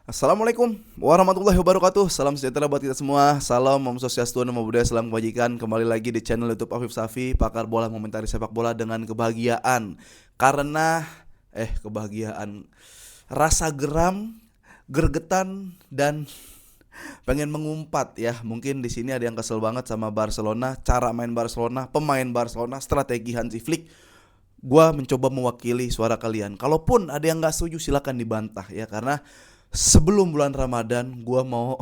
Assalamualaikum warahmatullahi wabarakatuh. Salam sejahtera buat kita semua. Salam Om Swastiastu, Namo Buddhaya, salam kebajikan. Kembali lagi di channel YouTube Afif Safi, pakar bola mengomentari sepak bola dengan kebahagiaan. Karena kebahagiaan, rasa geram, gergetan dan pengen mengumpat ya. Mungkin di sini ada yang kesel banget sama Barcelona, cara main Barcelona, pemain Barcelona, strategi Hansi Flick. Gua mencoba mewakili suara kalian. Kalaupun ada yang nggak setuju silakan dibantah ya, karena sebelum bulan Ramadan gua mau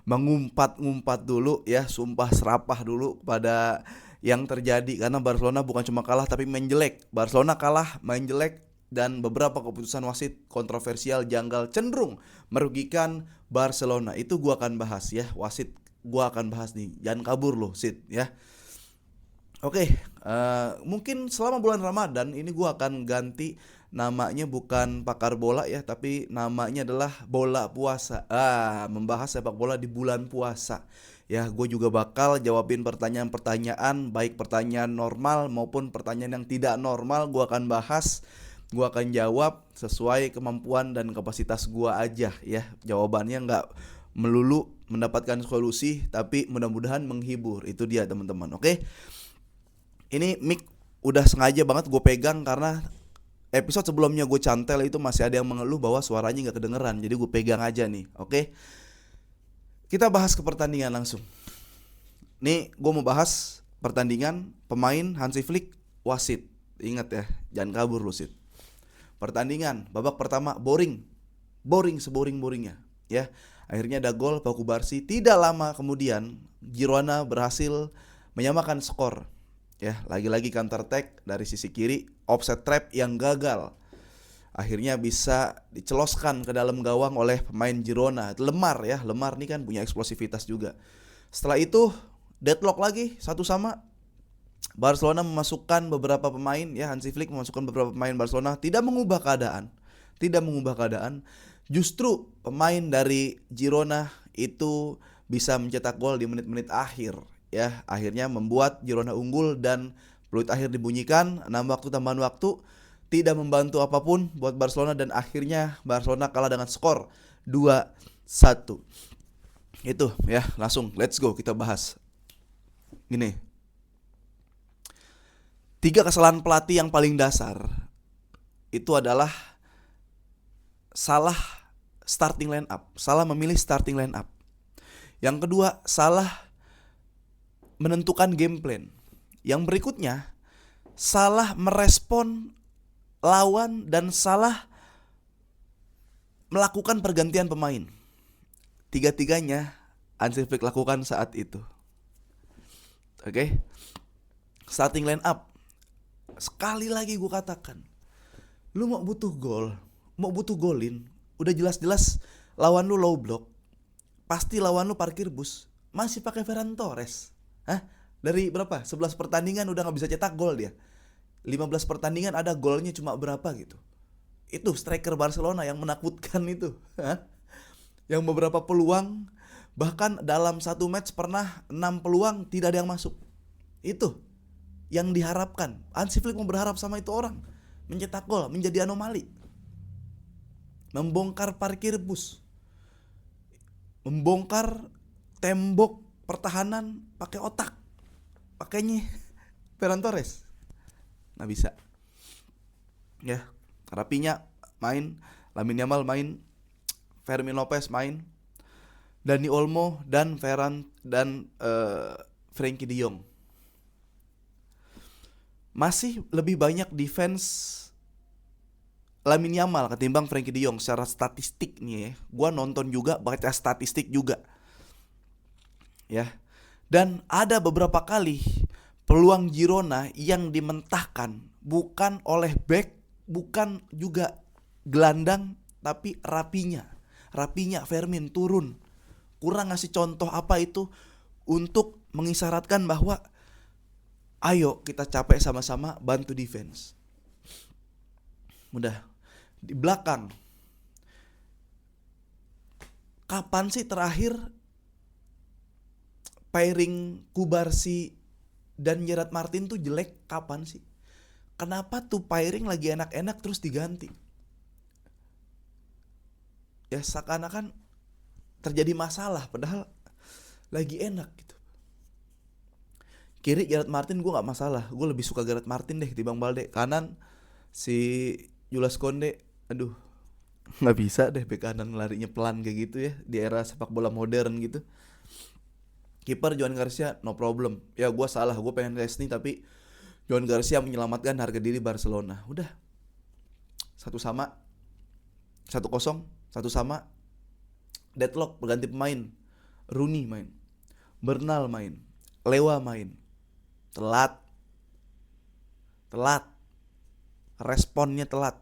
mengumpat-ngumpat dulu ya, sumpah serapah dulu pada yang terjadi, karena Barcelona bukan cuma kalah tapi main jelek. Barcelona kalah, main jelek, dan beberapa keputusan wasit kontroversial, janggal, cenderung merugikan Barcelona. Itu gua akan bahas ya, wasit gua akan bahas nih. Jangan kabur loh, Sid ya. Oke, mungkin selama bulan Ramadan ini gue akan ganti namanya, bukan pakar bola ya, tapi namanya adalah bola puasa. Membahas sepak bola di bulan puasa. Ya, gue juga bakal jawabin pertanyaan-pertanyaan, baik pertanyaan normal maupun pertanyaan yang tidak normal. Gue akan bahas, gue akan jawab sesuai kemampuan dan kapasitas gue aja ya. Jawabannya nggak melulu mendapatkan solusi, tapi mudah-mudahan menghibur. Itu dia teman-teman. Oke. Ini mic udah sengaja banget gue pegang karena episode sebelumnya gue cantel itu masih ada yang mengeluh bahwa suaranya gak kedengeran. Jadi gue pegang aja nih. Oke, kita bahas ke pertandingan langsung. Nih gue mau bahas pertandingan, pemain, Hansi Flick, wasit. Ingat ya, jangan kabur lu, Sid. Pertandingan babak pertama boring seboring-boringnya ya. Akhirnya ada gol Paku Barsi. Tidak lama kemudian Girona berhasil menyamakan skor. Ya, lagi-lagi counter attack dari sisi kiri, offset trap yang gagal. Akhirnya bisa diceloskan ke dalam gawang oleh pemain Girona. Lemar ya, Lemar nih kan punya eksplosivitas juga. Setelah itu deadlock lagi satu sama. Barcelona memasukkan beberapa pemain ya, Hansi Flick memasukkan beberapa pemain Barcelona, tidak mengubah keadaan. Justru pemain dari Girona itu bisa mencetak gol di menit-menit akhir ya. Akhirnya membuat Girona unggul dan peluit akhir dibunyikan, 6 waktu tambahan waktu, tidak membantu apapun buat Barcelona, dan akhirnya Barcelona kalah dengan skor 2-1. Itu ya, langsung let's go kita bahas. Gini, 3 kesalahan pelatih yang paling dasar itu adalah salah starting line up, salah memilih starting line up. Yang kedua, salah menentukan game plan. Yang berikutnya, salah merespon lawan dan salah melakukan pergantian pemain. Tiga-tiganya Hansi Flick lakukan saat itu. Oke. Starting line up. Sekali lagi gue katakan, lu mau butuh gol, mau butuh golin, udah jelas-jelas lawan lu low block, pasti lawan lu parkir bus, masih pakai Ferran Torres. Dari berapa? 11 pertandingan udah gak bisa cetak gol dia. 15 pertandingan ada golnya cuma berapa gitu. Itu striker Barcelona yang menakutkan itu. Yang beberapa peluang, bahkan dalam satu match pernah 6 peluang tidak ada yang masuk. Itu yang diharapkan. Hansi Flick mau berharap sama itu orang, mencetak gol, menjadi anomali, membongkar parkir bus, membongkar tembok pertahanan pakai otak, pakainya Ferran Torres. Nah bisa ya. Rapinya main, Lamine Yamal main, Fermin Lopez main, Dani Olmo dan Ferran dan Frenkie de Jong. Masih lebih banyak defense Lamine Yamal ketimbang Frenkie de Jong secara statistik nih ya. Gua nonton juga, baca statistik juga. Ya. Dan ada beberapa kali peluang Girona yang dimentahkan bukan oleh back, bukan juga gelandang, tapi Rapinya Fermin turun, kurang ngasih contoh apa itu, untuk mengisyaratkan bahwa ayo kita capek sama-sama bantu defense. Udah di belakang, kapan sih terakhir pairing Kubarsi dan Gerard Martin tuh jelek? Kapan sih? Kenapa tuh pairing lagi enak-enak terus diganti? Ya seakan-akan terjadi masalah padahal lagi enak gitu. Kiri Gerard Martin gue nggak masalah, gue lebih suka Gerard Martin deh dibanding Balde. Kanan si Jules Kounde, aduh nggak bisa deh bek kanan larinya pelan kayak gitu ya di era sepak bola modern gitu. Kiper Joan Garcia no problem. Ya gue salah, gue pengen Leslie tapi Joan Garcia menyelamatkan harga diri Barcelona. Udah 1-1, 1-0, 1-1. Deadlock berganti pemain. Rooney main, Bernal main, Lewa main. Telat, responnya telat.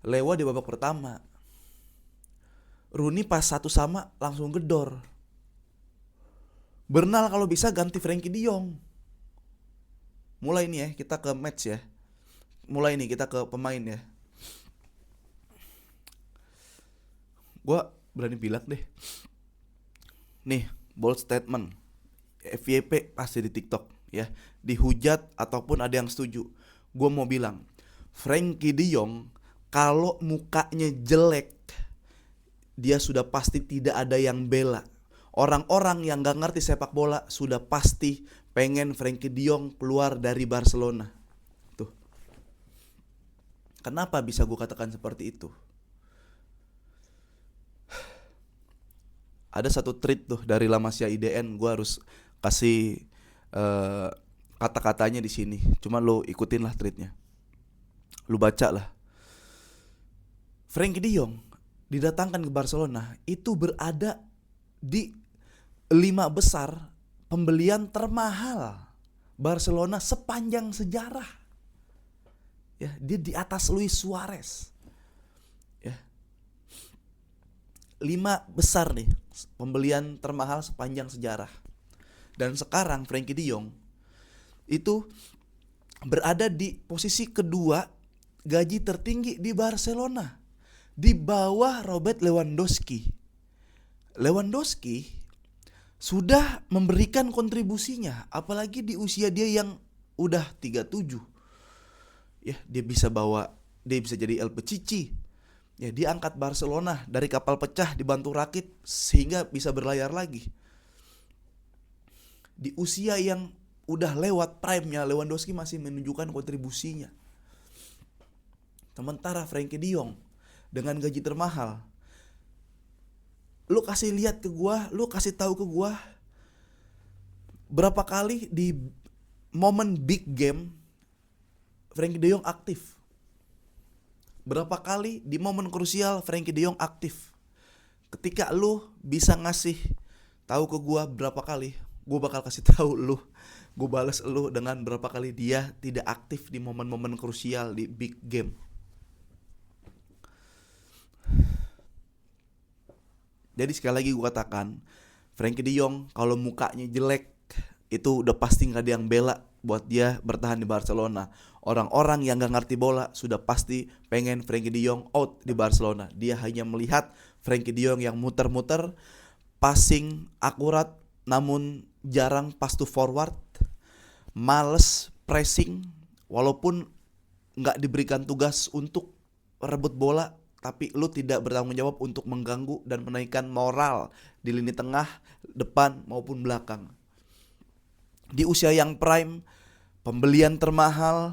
Lewa di babak pertama, Rooney pas 1-1 langsung gedor. Bernal kalau bisa ganti Frenkie de Jong. Mulai nih ya, kita ke match ya. Mulai nih kita ke pemain ya. Gua berani bilang deh. Nih, bold statement. FYP pasti di TikTok ya. Dihujat ataupun ada yang setuju. Gua mau bilang, Frenkie de Jong kalau mukanya jelek, dia sudah pasti tidak ada yang bela. Orang-orang yang gak ngerti sepak bola sudah pasti pengen Frenkie de Jong keluar dari Barcelona. Tuh. Kenapa bisa gue katakan seperti itu? Ada satu tweet tuh dari La Masia IDN, gue harus kasih kata-katanya di sini. Cuma lo ikutin lah tweetnya, lo baca lah. Frenkie de Jong didatangkan ke Barcelona itu berada di 5 besar pembelian termahal Barcelona sepanjang sejarah. Ya, dia di atas Luis Suarez. Ya. 5 besar nih pembelian termahal sepanjang sejarah. Dan sekarang Frenkie de Jong itu berada di posisi kedua gaji tertinggi di Barcelona, di bawah Robert Lewandowski. Lewandowski sudah memberikan kontribusinya, apalagi di usia dia yang udah 37. Ya, dia bisa jadi El Pichichi. Ya, dia angkat Barcelona dari kapal pecah dibantu rakit sehingga bisa berlayar lagi. Di usia yang udah lewat prime-nya, Lewandowski masih menunjukkan kontribusinya. Sementara Frenkie de Jong dengan gaji termahal, lu kasih lihat ke gua, lu kasih tahu ke gua berapa kali di momen big game Frenkie de Jong aktif. Berapa kali di momen krusial Frenkie de Jong aktif. Ketika lu bisa ngasih tahu ke gua berapa kali, gua bakal kasih tahu lu. Gua balas lu dengan berapa kali dia tidak aktif di momen-momen krusial di big game. Jadi sekali lagi gue katakan, Frenkie de Jong kalau mukanya jelek itu udah pasti gak ada yang bela buat dia bertahan di Barcelona. Orang-orang yang gak ngerti bola sudah pasti pengen Frenkie de Jong out di Barcelona. Dia hanya melihat Frenkie de Jong yang muter-muter, passing akurat namun jarang pass to forward, males pressing walaupun gak diberikan tugas untuk rebut bola, tapi lu tidak bertanggung jawab untuk mengganggu dan menaikkan moral di lini tengah, depan maupun belakang. Di usia yang prime, pembelian termahal,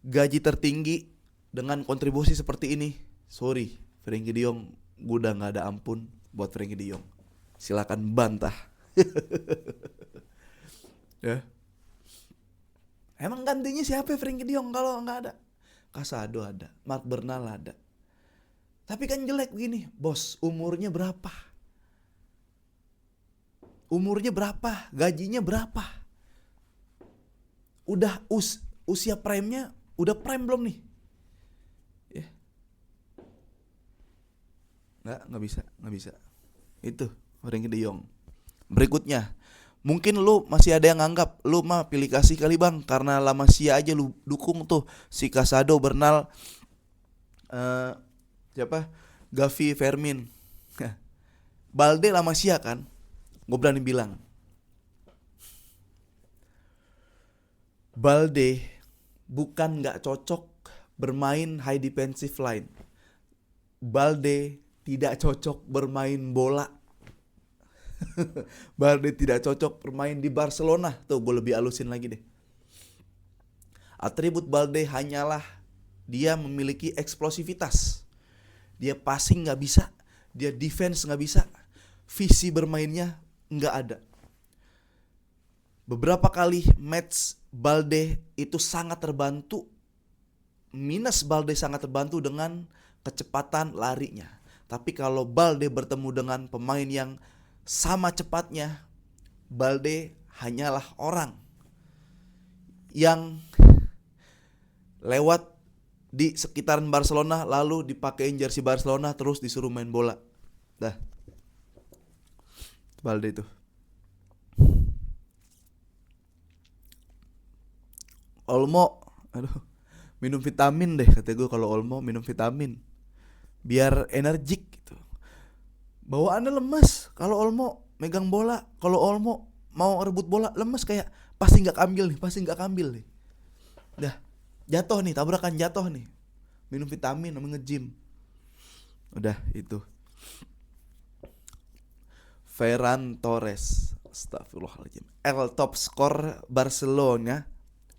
gaji tertinggi, dengan kontribusi seperti ini, sorry Frenkie de Jong, gue udah gak ada ampun buat Frenkie de Jong. Silakan bantah. Ya. Emang gantinya siapa Frenkie de Jong kalau gak ada? Casado ada, Marc Bernal ada. Tapi kan jelek begini, bos, umurnya berapa? Gajinya berapa? Udah usia prime-nya, udah prime belum nih? Ya. Nggak bisa. Itu Frenkie de Jong. Berikutnya, mungkin lu masih ada yang nganggap lu mah pilih kasih kali bang, karena La Masia aja lu dukung tuh si Casado, Bernal, siapa? Gavi, Fermin. Balde La Masia kan? Gue berani bilang, Balde bukan gak cocok bermain high defensive line. Balde tidak cocok bermain bola. Balde tidak cocok bermain di Barcelona. Tuh gue lebih alusin lagi deh. Atribut Balde hanyalah dia memiliki eksplosivitas. Dia passing gak bisa, dia defense gak bisa, visi bermainnya gak ada. Beberapa kali match Balde itu sangat terbantu. Minus Balde sangat terbantu dengan kecepatan larinya. Tapi kalau Balde bertemu dengan pemain yang sama cepatnya, Balde hanyalah orang yang lewat di sekitaran Barcelona lalu dipakein jersey Barcelona terus disuruh main bola. Dah. Balde itu. Olmo, minum vitamin deh kata gue kalau Olmo minum vitamin biar energik gitu. Bawaannya lemes kalau Olmo megang bola, kalau Olmo mau rebut bola lemes kayak pasti nggak ambil nih. Dah jatuh nih, tabrakan jatuh nih. Minum vitamin sama nge-gym. Udah itu. Ferran Torres, astagfirullahaladzim, top skor Barcelona.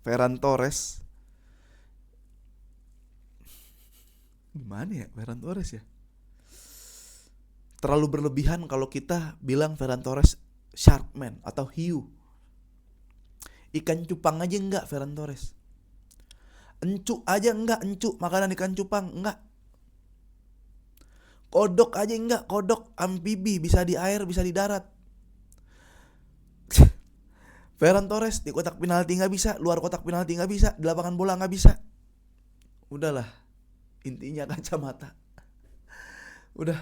Ferran Torres. Gimana ya Ferran Torres ya? Terlalu berlebihan kalau kita bilang Ferran Torres Sharkman atau hiu. Ikan cupang aja enggak Ferran Torres. Encu aja enggak, encu makanan ikan cupang enggak. Kodok aja enggak, kodok amfibi, bisa di air, bisa di darat. Ferran Torres di kotak penalti nggak bisa, luar kotak penalti nggak bisa, di lapangan bola nggak bisa. Udahlah, intinya kacamata. Udah.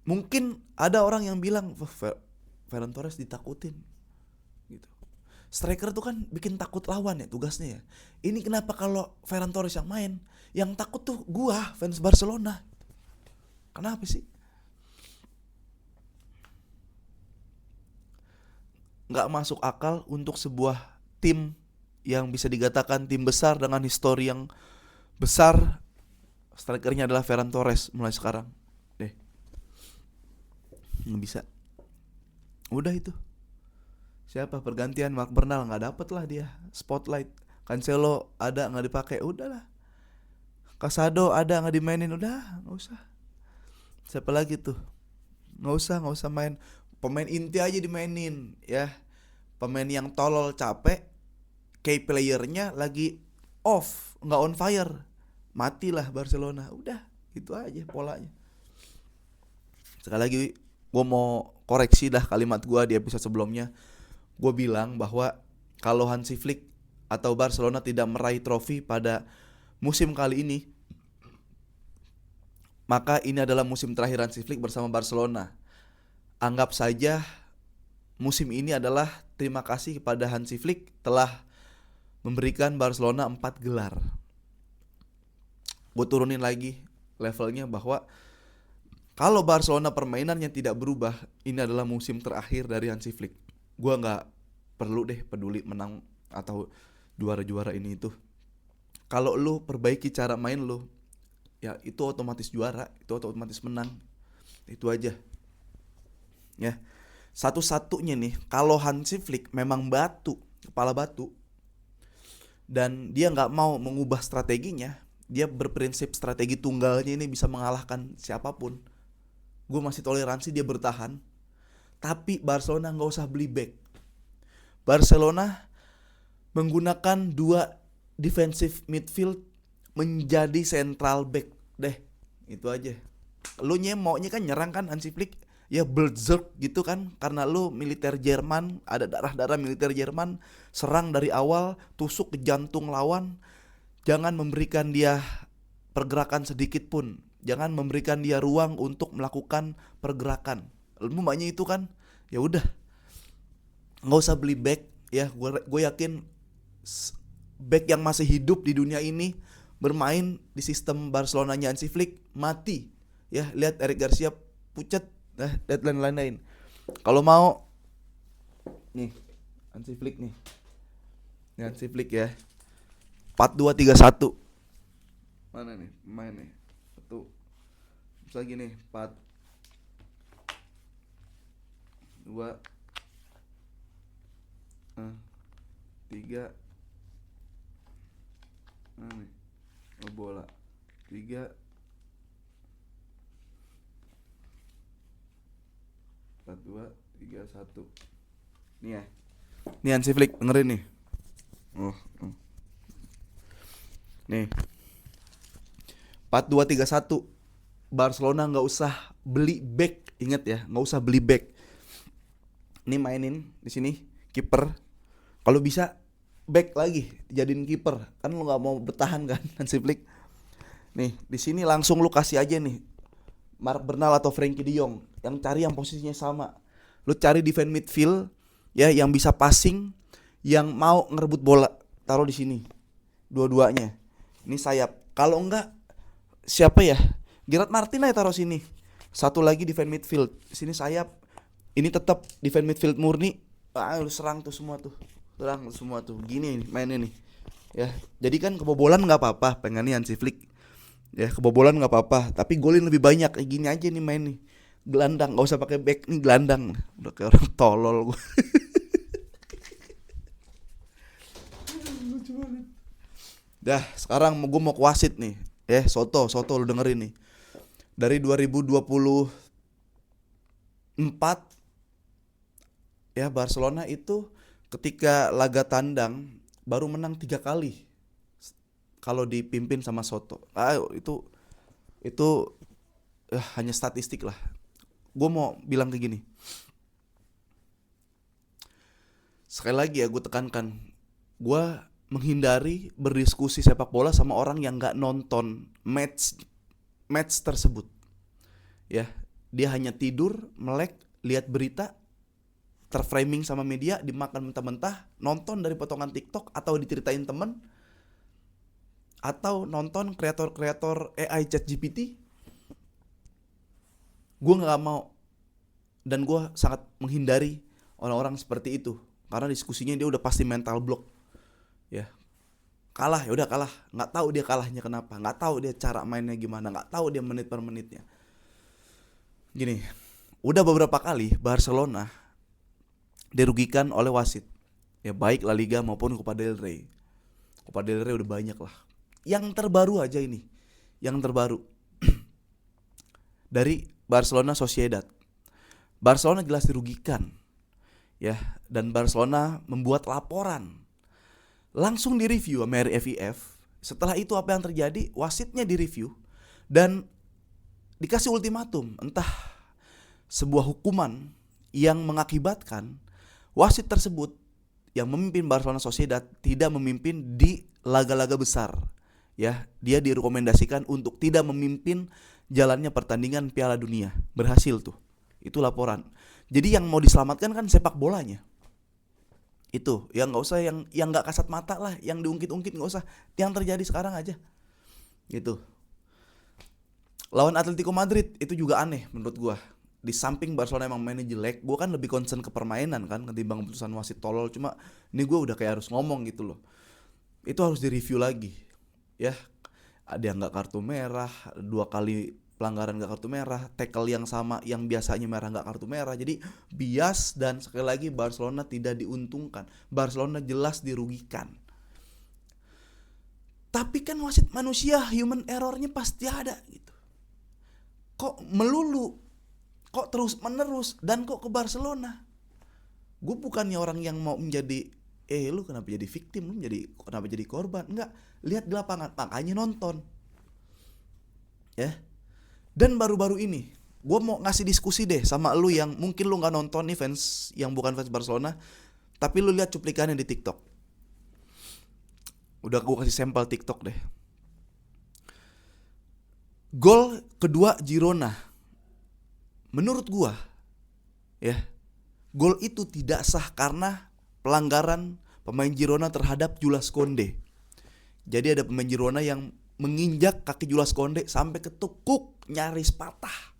Mungkin ada orang yang bilang Ferran Torres ditakutin gitu. Striker tuh kan bikin takut lawan ya tugasnya ya. Ini kenapa kalau Ferran Torres yang main, yang takut tuh gua fans Barcelona. Kenapa sih? Nggak masuk akal untuk sebuah tim yang bisa dikatakan tim besar dengan histori yang besar, strikernya adalah Ferran Torres mulai sekarang. Deh, nggak bisa. Udah itu. Siapa pergantian Mark Bernal nggak dapet lah dia spotlight. Cancelo ada nggak dipakai, udahlah. Casado ada nggak dimainin, udah nggak usah. Siapa lagi tuh? Nggak usah main. Pemain inti aja dimainin ya. Pemain yang tolol capek, key playernya lagi off, nggak on fire, matilah Barcelona. Udah itu aja polanya. Sekali lagi gue mau koreksi dah kalimat gue di episode sebelumnya. Gue bilang bahwa kalau Hansi Flick atau Barcelona tidak meraih trofi pada musim kali ini, maka ini adalah musim terakhir Hansi Flick bersama Barcelona. Anggap saja musim ini adalah terima kasih kepada Hansi Flick telah memberikan Barcelona 4 gelar. Gue turunin lagi levelnya bahwa kalau Barcelona permainannya tidak berubah, ini adalah musim terakhir dari Hansi Flick. Gue gak perlu deh peduli menang atau juara-juara ini itu. Kalau lu perbaiki cara main lu, ya itu otomatis juara, itu otomatis menang. Itu aja. Ya. Satu-satunya nih, kalau Hansi Flick memang kepala batu, dan dia gak mau mengubah strateginya, dia berprinsip strategi tunggalnya ini bisa mengalahkan siapapun, gue masih toleransi dia bertahan. Tapi Barcelona gak usah beli back. Barcelona menggunakan 2 defensive midfield menjadi central back deh. Itu aja. Lu maunya kan nyerang kan Hansi Flick, ya berserk gitu kan, karena lu militer Jerman, ada darah-darah militer Jerman, serang dari awal, tusuk ke jantung lawan, jangan memberikan dia pergerakan sedikit pun, jangan memberikan dia ruang untuk melakukan pergerakan. Lu maunya itu kan, ya udah, nggak usah beli back ya. Gue yakin back yang masih hidup di dunia ini bermain di sistem Barcelonanya Hansi Flick mati ya. Lihat Eric Garcia pucat, lihat lain-lain. Kalau mau nih Hansi Flick nih, Ini Hansi Flick ya. 4-2-3-1. Mana nih pemain nih? Satu. Bisa gini, 4 2 3. Nah nih. Bola. 3 4 2 3 1. Nih ya. Nih Hansi Flick, dengerin nih. Nih. 4-2-3-1. Barcelona nggak usah beli back, ingat ya, nggak usah beli back. Ini mainin di sini kiper. Kalau bisa back lagi, jadiin kiper. Kan lu nggak mau bertahan kan, Hansi Flick. Nih di sini langsung lu kasih aja nih Mark Bernal atau Frenkie De Jong, yang cari yang posisinya sama. Lu cari defense midfield ya, yang bisa passing, yang mau ngerebut bola, taruh di sini. Dua-duanya. Ini sayap. Kalau enggak siapa ya? Gerard Martin aja taruh sini. Satu lagi defense midfield. Sini sayap. Ini tetap defense midfield murni. Lu serang tuh semua tuh. Serang semua tuh. Gini nih mainnya nih. Ya, jadi kan kebobolan enggak apa-apa, pengennya Hansi Flick. Ya, kebobolan enggak apa-apa, tapi golin lebih banyak. Kayak gini aja nih main nih. Gelandang, enggak usah pakai back nih, gelandang. Udah kayak orang tolol gua. Lucu banget. Dah, sekarang gue mau ke wasit nih. Soto lu dengerin nih. Dari 2024 ya, Barcelona itu ketika laga tandang baru menang 3 kali kalau dipimpin sama Soto. Itu hanya statistik lah. Gue mau bilang kayak gini. Sekali lagi ya, gue tekankan, gue menghindari berdiskusi sepak bola sama orang yang nggak nonton match tersebut. Ya, dia hanya tidur, melek, lihat berita, terframing sama media, dimakan mentah-mentah, nonton dari potongan TikTok atau diceritain temen, atau nonton kreator AI ChatGPT. Gue nggak mau, dan gue sangat menghindari orang-orang seperti itu, karena diskusinya dia udah pasti mental block. Ya, kalah ya udah kalah, nggak tahu dia kalahnya kenapa, nggak tahu dia cara mainnya gimana, nggak tahu dia menit per menitnya. Gini, udah beberapa kali Barcelona dirugikan oleh wasit, ya baik La Liga maupun Copa del Rey. Copa del Rey udah banyak lah. Yang terbaru aja ini, yang terbaru dari Barcelona Sociedad. Barcelona jelas dirugikan, ya, dan Barcelona membuat laporan. Langsung direview sama RFIF. Setelah itu apa yang terjadi? Wasitnya direview dan dikasih ultimatum, entah sebuah hukuman yang mengakibatkan wasit tersebut yang memimpin Barcelona Sociedad tidak memimpin di laga-laga besar. Ya, dia direkomendasikan untuk tidak memimpin jalannya pertandingan Piala Dunia. Berhasil tuh. Itu laporan. Jadi yang mau diselamatkan kan sepak bolanya. Itu yang nggak usah yang nggak kasat mata lah, yang diungkit-ungkit nggak usah, yang terjadi sekarang aja gitu. Lawan Atletico Madrid itu juga aneh menurut gua. Di samping Barcelona emang mainnya jelek, gua kan lebih concern ke permainan kan ketimbang keputusan wasit tolol. Cuma ini gua udah kayak harus ngomong gitu loh, itu harus direview lagi ya. Ada yang nggak kartu merah, 2 kali pelanggaran nggak kartu merah, tackle yang sama yang biasanya merah nggak kartu merah. Jadi bias, dan sekali lagi Barcelona tidak diuntungkan. Barcelona jelas dirugikan. Tapi kan wasit manusia, human errornya pasti ada gitu. Kok melulu, kok terus menerus, dan kok ke Barcelona? Gue bukannya orang yang mau menjadi lu kenapa jadi victim, lu kenapa jadi korban? Enggak, lihat di lapangan, makanya nonton ya. Dan baru-baru ini gue mau ngasih diskusi deh sama lu yang mungkin lu gak nonton nih, fans yang bukan fans Barcelona, tapi lu lihat cuplikannya di TikTok. Udah gue kasih sampel TikTok deh. Gol kedua Girona, menurut gue ya, gol itu tidak sah karena pelanggaran pemain Girona terhadap Jules Koundé. Jadi ada pemain Girona yang menginjak kaki Jules Koundé sampai ketukuk, nyaris patah.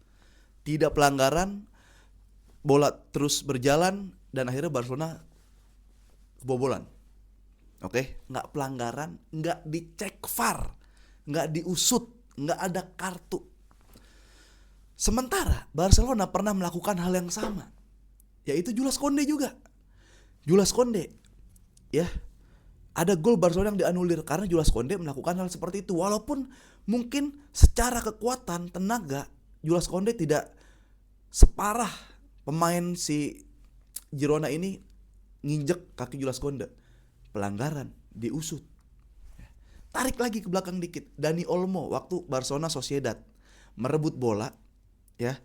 Tidak pelanggaran, bola terus berjalan, dan akhirnya Barcelona kebobolan. Oke, nggak pelanggaran, nggak dicek VAR, nggak diusut, nggak ada kartu. Sementara Barcelona pernah melakukan hal yang sama, yaitu Jules Koundé juga. Jules Koundé, ya, ada gol Barcelona yang dianulir karena Jules Koundé melakukan hal seperti itu. Walaupun mungkin secara kekuatan tenaga Jules Koundé tidak separah pemain si Girona ini nginjek kaki Jules Koundé. Pelanggaran, diusut. Tarik lagi ke belakang dikit, Dani Olmo waktu Barcelona Sociedad merebut bola, ya,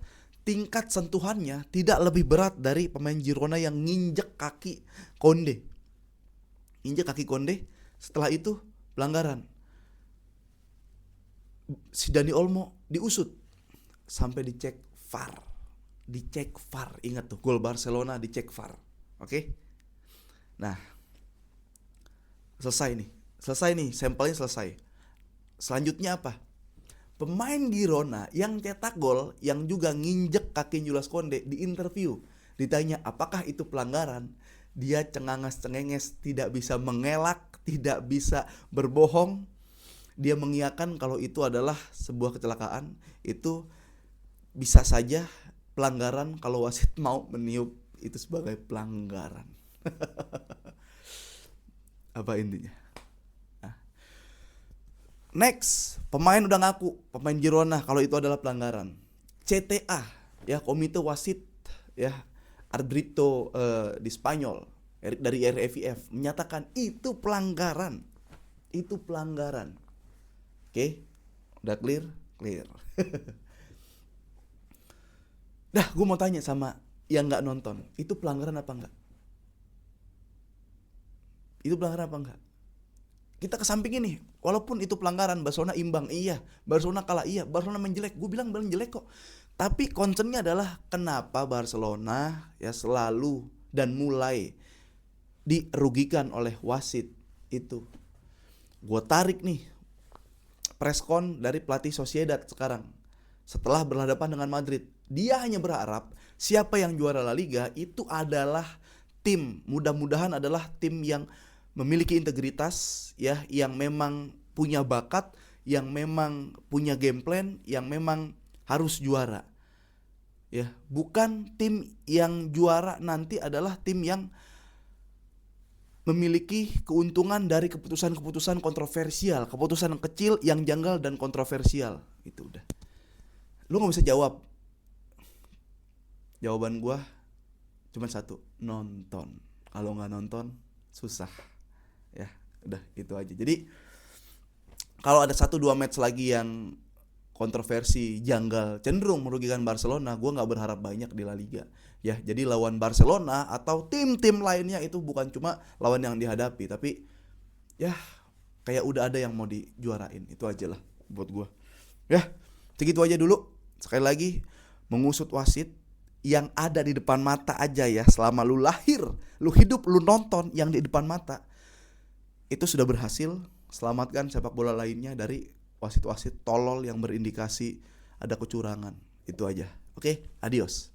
tingkat sentuhannya tidak lebih berat dari pemain Girona yang nginjek kaki Koundé. Injek kaki Koundé, setelah itu pelanggaran. Si Dani Olmo diusut sampai dicek VAR. Dicek VAR, ingat tuh, gol Barcelona dicek VAR. Oke? Nah, selesai nih, sampelnya selesai. Selanjutnya apa? Pemain Girona yang cetak gol, yang juga nginjek kaki Jules Koundé, di interview, ditanya apakah itu pelanggaran. Dia cenganges-cengenges, tidak bisa mengelak, tidak bisa berbohong. Dia mengiyakan kalau itu adalah sebuah kecelakaan. Itu bisa saja pelanggaran kalau wasit mau meniup itu sebagai pelanggaran. Apa intinya? Nah. Next, pemain udah ngaku, pemain Girona, kalau itu adalah pelanggaran. CTA, ya, komite wasit, ya, Arbitro di Spanyol dari RFIF menyatakan itu pelanggaran. Itu pelanggaran. Oke? Udah clear? Clear. Dah, gue mau tanya sama yang nggak nonton, itu pelanggaran apa enggak? Itu pelanggaran apa enggak? Kita kesampingin nih, walaupun itu pelanggaran, Barcelona imbang, iya, Barcelona kalah, iya, Barcelona main jelek, gue bilang jelek kok. Tapi concernnya adalah kenapa Barcelona ya selalu dan mulai dirugikan oleh wasit itu. Gue tarik nih preskon dari pelatih Sociedad sekarang setelah berhadapan dengan Madrid. Dia hanya berharap siapa yang juara La Liga itu adalah tim, mudah-mudahan adalah tim yang memiliki integritas, ya, yang memang punya bakat, yang memang punya game plan, yang memang harus juara. Ya, bukan tim yang juara nanti adalah tim yang memiliki keuntungan dari keputusan-keputusan kontroversial, keputusan kecil yang janggal dan kontroversial. Itu udah. Lu gak bisa jawab. Jawaban gua cuma satu, nonton. Kalau gak nonton susah. Ya, udah itu aja. Jadi kalau ada 1-2 match lagi yang kontroversi, janggal, cenderung merugikan Barcelona, gue nggak berharap banyak di La Liga. Ya, jadi lawan Barcelona atau tim-tim lainnya itu bukan cuma lawan yang dihadapi, tapi ya kayak udah ada yang mau dijuarain. Itu aja lah buat gue. Ya, segitu aja dulu. Sekali lagi, mengusut wasit yang ada di depan mata aja ya. Selama lu lahir, lu hidup, lu nonton yang di depan mata, itu sudah berhasil. Selamatkan sepak bola lainnya dari wasit-wasit tolol yang berindikasi ada kecurangan. Itu aja. Oke, adios.